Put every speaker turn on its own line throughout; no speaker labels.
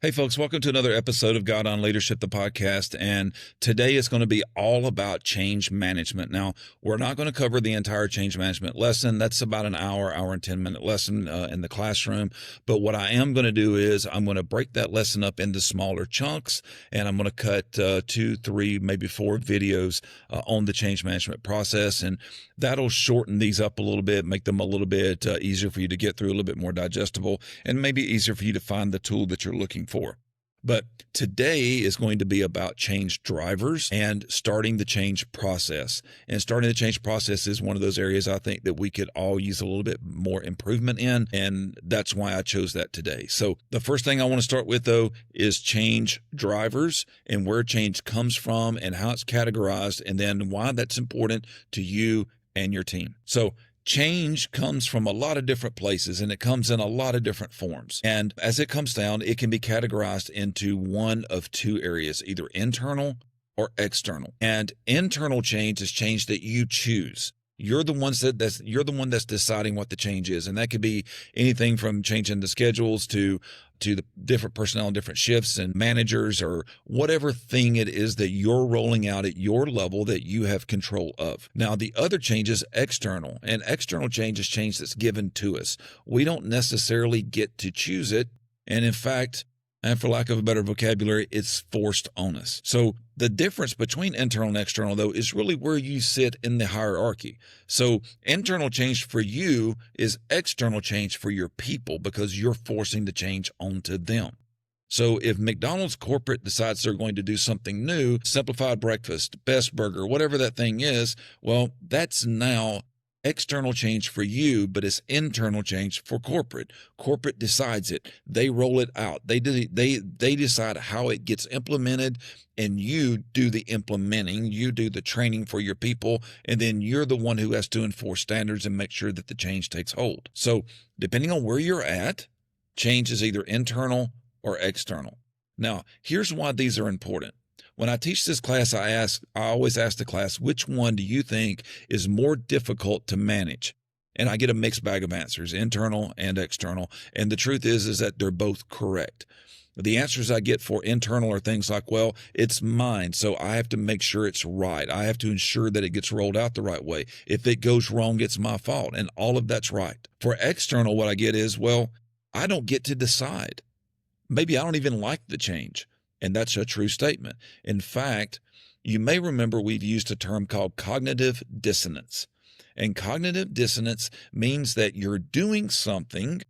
Hey folks, welcome to another episode of Guidon Leadership, the podcast. And today is going to be all about change management. Now, we're not going to cover the entire change management lesson. That's about an hour and 10-minute lesson in the classroom. But what I am going to do is I'm going to break that lesson up into smaller chunks, and I'm going to cut 2, 3, maybe 4 videos on the change management process. And that'll shorten these up a little bit, make them a little bit easier for you to get through, a little bit more digestible, and maybe easier for you to find the tool that you're looking for. But today is going to be about change drivers and starting the change process. And starting the change process is one of those areas I think that we could all use a little bit more improvement in. And that's why I chose that today. So the first thing I want to start with, though, is change drivers and where change comes from and how it's categorized, and then why that's important to you and your team. So change comes from a lot of different places, and it comes in a lot of different forms. And as it comes down, it can be categorized into one of 2 areas, either internal or external. And internal change is change that you choose. You're the one that's deciding what the change is. And that could be anything from changing the schedules to the different personnel and different shifts and managers, or whatever thing it is that you're rolling out at your level that you have control of. Now, the other change is external, and external change is change that's given to us. We don't necessarily get to choose it. And in fact, and for lack of a better vocabulary, it's forced on us. So the difference between internal and external, though, is really where you sit in the hierarchy. So internal change for you is external change for your people, because you're forcing the change onto them. So if McDonald's corporate decides they're going to do something new, simplified breakfast, best burger, whatever that thing is, well, that's now external change for you, but it's internal change for corporate. Corporate decides it. They roll it out. They decide how it gets implemented, and you do the implementing. You do the training for your people, and then you're the one who has to enforce standards and make sure that the change takes hold. So depending on where you're at, change is either internal or external. Now, here's why these are important. When I teach this class, I always ask the class, which one do you think is more difficult to manage? And I get a mixed bag of answers, internal and external. And the truth is that they're both correct. The answers I get for internal are things like, well, it's mine, so I have to make sure it's right. I have to ensure that it gets rolled out the right way. If it goes wrong, it's my fault. And all of that's right. For external, what I get is, well, I don't get to decide. Maybe I don't even like the change. And that's a true statement. In fact, you may remember we've used a term called cognitive dissonance. And cognitive dissonance means that you're doing something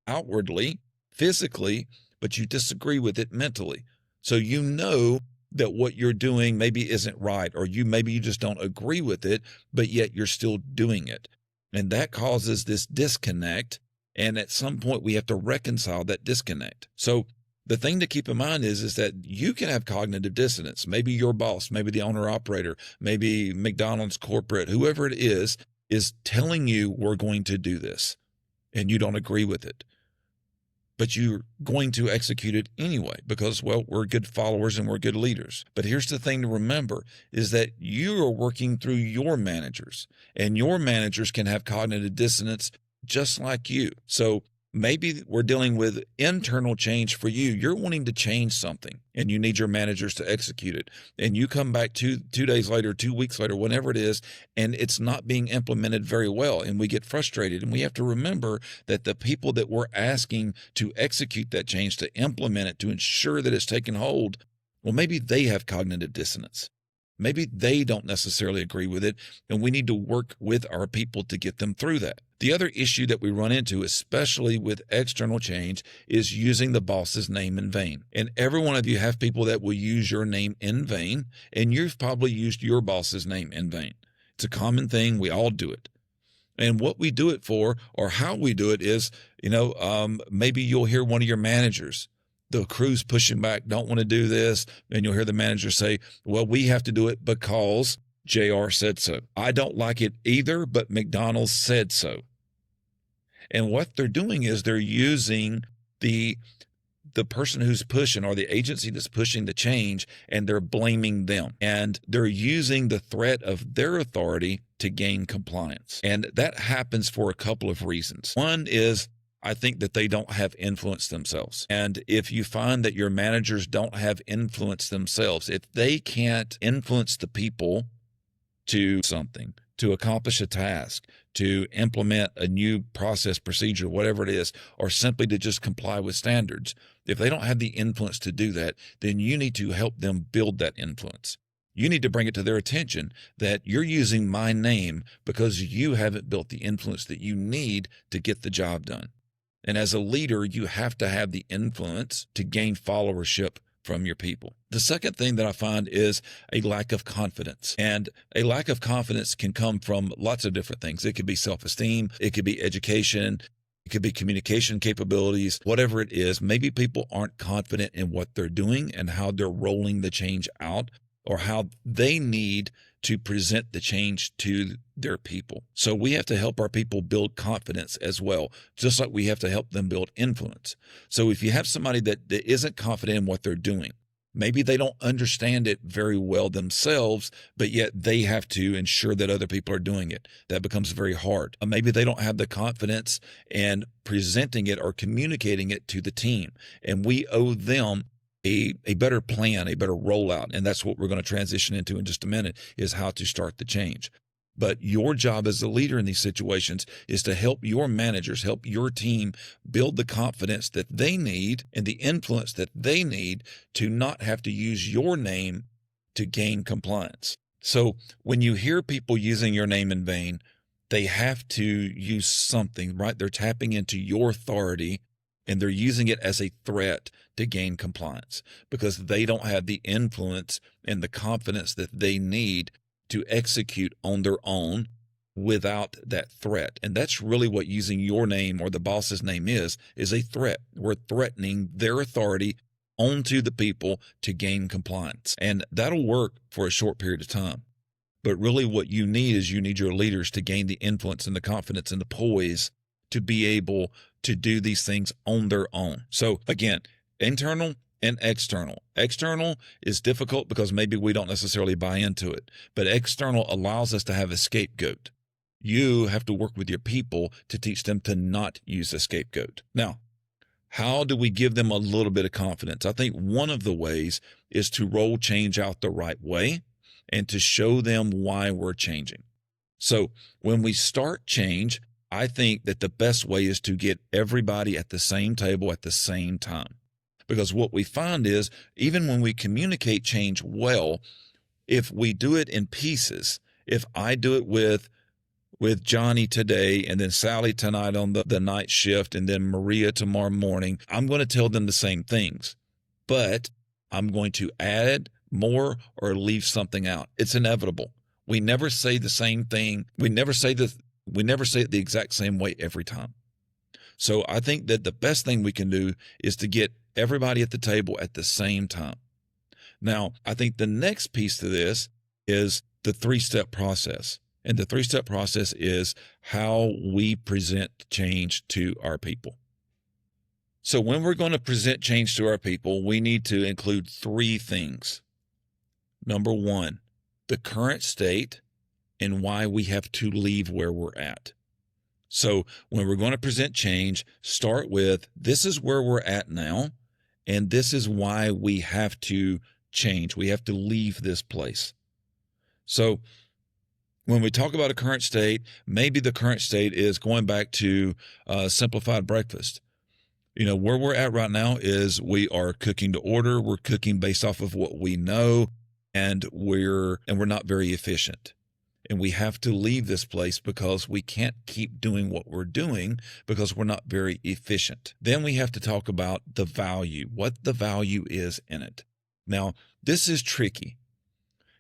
outwardly, physically, but you disagree with it mentally. So you know that what you're doing maybe isn't right, or maybe you just don't agree with it, but yet you're still doing it. And that causes this disconnect. And at some point, we have to reconcile that disconnect. So the thing to keep in mind is that you can have cognitive dissonance. Maybe your boss, maybe the owner operator, maybe McDonald's corporate, whoever it is telling you we're going to do this, and you don't agree with it. But you're going to execute it anyway because, well, we're good followers and we're good leaders. But here's the thing to remember is that you are working through your managers, and your managers can have cognitive dissonance just like you. So maybe we're dealing with internal change for you. You're wanting to change something, and you need your managers to execute it. And you come back two days later, 2 weeks later, whenever it is, and it's not being implemented very well. And we get frustrated. And we have to remember that the people that we're asking to execute that change, to implement it, to ensure that it's taken hold, well, maybe they have cognitive dissonance. Maybe they don't necessarily agree with it, and we need to work with our people to get them through that. The other issue that we run into, especially with external change, is using the boss's name in vain. And every one of you have people that will use your name in vain, and you've probably used your boss's name in vain. It's a common thing. We all do it. And what we do it for, or how we do it is, maybe you'll hear one of your managers, the crew's pushing back, don't want to do this. And you'll hear the manager say, well, we have to do it because JR said so. I don't like it either, but McDonald's said so. And what they're doing is they're using the person who's pushing, or the agency that's pushing the change, and they're blaming them. And they're using the threat of their authority to gain compliance. And that happens for a couple of reasons. One is I think that they don't have influence themselves. And if you find that your managers don't have influence themselves, if they can't influence the people to something, to accomplish a task, to implement a new process, procedure, whatever it is, or simply to just comply with standards, if they don't have the influence to do that, then you need to help them build that influence. You need to bring it to their attention that you're using my name because you haven't built the influence that you need to get the job done. And as a leader, you have to have the influence to gain followership from your people. The second thing that I find is a lack of confidence. And a lack of confidence can come from lots of different things. It could be self-esteem, it could be education, it could be communication capabilities, whatever it is. Maybe people aren't confident in what they're doing and how they're rolling the change out, or how they need to present the change to their people. So we have to help our people build confidence as well, just like we have to help them build influence. So if you have somebody that isn't confident in what they're doing, maybe they don't understand it very well themselves, but yet they have to ensure that other people are doing it. That becomes very hard. Maybe they don't have the confidence in presenting it or communicating it to the team, and we owe them a better plan, a better rollout. And that's what we're going to transition into in just a minute, is how to start the change. But your job as a leader in these situations is to help your managers, help your team build the confidence that they need and the influence that they need to not have to use your name to gain compliance. So when you hear people using your name in vain, they have to use something, right? They're tapping into your authority, and they're using it as a threat to gain compliance because they don't have the influence and the confidence that they need to execute on their own without that threat. And that's really what using your name or the boss's name is a threat. We're threatening their authority onto the people to gain compliance. And that'll work for a short period of time. But really what you need is you need your leaders to gain the influence and the confidence and the poise to be able to do these things on their own. So again, internal and external. External is difficult because maybe we don't necessarily buy into it, but external allows us to have a scapegoat. You have to work with your people to teach them to not use a scapegoat. Now, how do we give them a little bit of confidence? I think one of the ways is to roll change out the right way and to show them why we're changing. So when we start change, I think that the best way is to get everybody at the same table at the same time. Because what we find is, even when we communicate change well, if we do it in pieces, if I do it with Johnny today and then Sally tonight on the night shift and then Maria tomorrow morning, I'm going to tell them the same things, but I'm going to add more or leave something out. It's inevitable. We never say the same thing. We never say it the exact same way every time. So I think that the best thing we can do is to get everybody at the table at the same time. Now, I think the next piece to this is the 3-step process. And the 3-step process is how we present change to our people. So when we're going to present change to our people, we need to include 3 things. Number 1, the current state and why we have to leave where we're at. So when we're going to present change, start with, this is where we're at now, and this is why we have to change. We have to leave this place. So when we talk about a current state, maybe the current state is going back to simplified breakfast. You know, where we're at right now is we are cooking to order. We're cooking based off of what we know, and we're not very efficient. And we have to leave this place because we can't keep doing what we're doing because we're not very efficient. Then we have to talk about the value, what the value is in it. Now, this is tricky.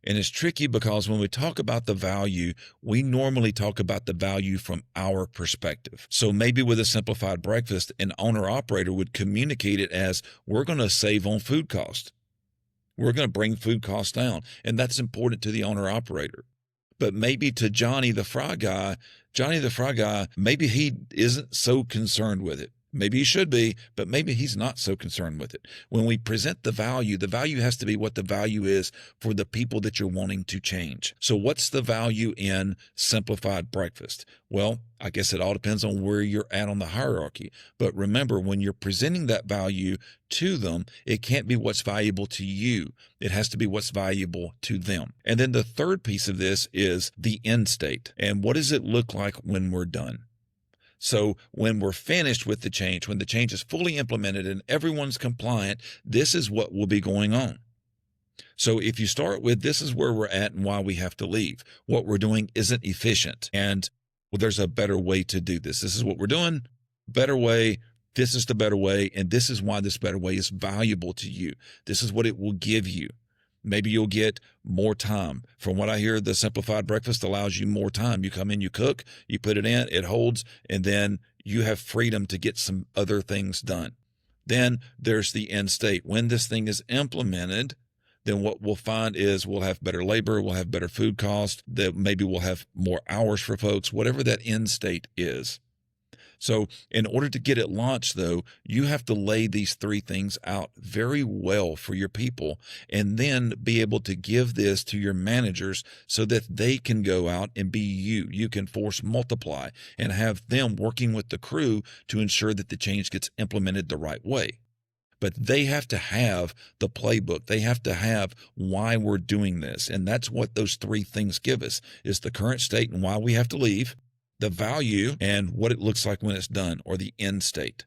And it's tricky because when we talk about the value, we normally talk about the value from our perspective. So maybe with a simplified breakfast, an owner-operator would communicate it as, we're going to save on food cost. We're going to bring food costs down. And that's important to the owner-operator. But maybe to Johnny the Fry Guy, maybe he isn't so concerned with it. Maybe he should be, but maybe he's not so concerned with it. When we present the value has to be what the value is for the people that you're wanting to change. So what's the value in simplified breakfast? Well, I guess it all depends on where you're at on the hierarchy. But remember, when you're presenting that value to them, it can't be what's valuable to you. It has to be what's valuable to them. And then the third piece of this is the end state. And what does it look like when we're done? So when we're finished with the change, when the change is fully implemented and everyone's compliant, this is what will be going on. So if you start with, this is where we're at and why we have to leave. What we're doing isn't efficient. And well, there's a better way to do this. This is what we're doing. Better way. This is the better way. And this is why this better way is valuable to you. This is what it will give you. Maybe you'll get more time. From what I hear, the simplified breakfast allows you more time. You come in, you cook, you put it in, it holds, and then you have freedom to get some other things done. Then there's the end state. When this thing is implemented, then what we'll find is we'll have better labor, we'll have better food costs, that maybe we'll have more hours for folks, whatever that end state is. So in order to get it launched, though, you have to lay these three things out very well for your people and then be able to give this to your managers so that they can go out and be you. You can force multiply and have them working with the crew to ensure that the change gets implemented the right way. But they have to have the playbook. They have to have why we're doing this. And that's what those three things give us, is the current state and why we have to leave, the value, and what it looks like when it's done, or the end state.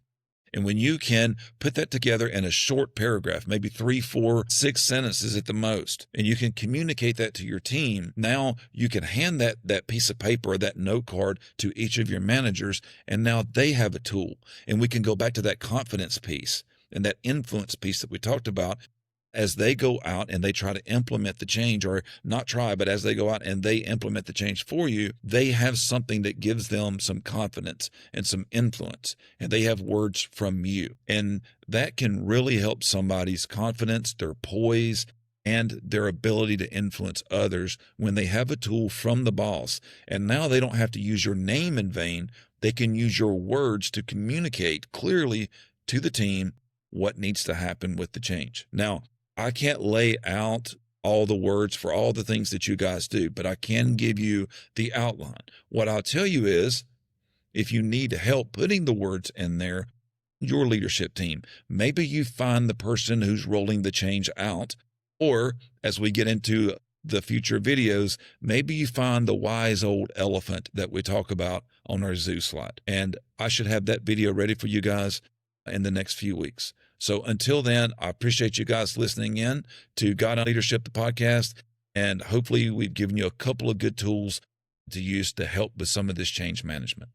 And when you can put that together in a short paragraph, maybe 3, 4, 6 sentences at the most, and you can communicate that to your team, now you can hand that piece of paper or that note card to each of your managers, and now they have a tool. And we can go back to that confidence piece and that influence piece that we talked about. As they go out and they try to implement the change, or not try, but as they go out and they implement the change for you, they have something that gives them some confidence and some influence, and they have words from you. And that can really help somebody's confidence, their poise, and their ability to influence others when they have a tool from the boss. And now they don't have to use your name in vain. They can use your words to communicate clearly to the team what needs to happen with the change. Now, I can't lay out all the words for all the things that you guys do, but I can give you the outline. What I'll tell you is, if you need help putting the words in there, your leadership team, maybe you find the person who's rolling the change out, or as we get into the future videos, maybe you find the wise old elephant that we talk about on our zoo slide. And I should have that video ready for you guys in the next few weeks. So until then, I appreciate you guys listening in to Guidon Leadership, the podcast, and hopefully we've given you a couple of good tools to use to help with some of this change management.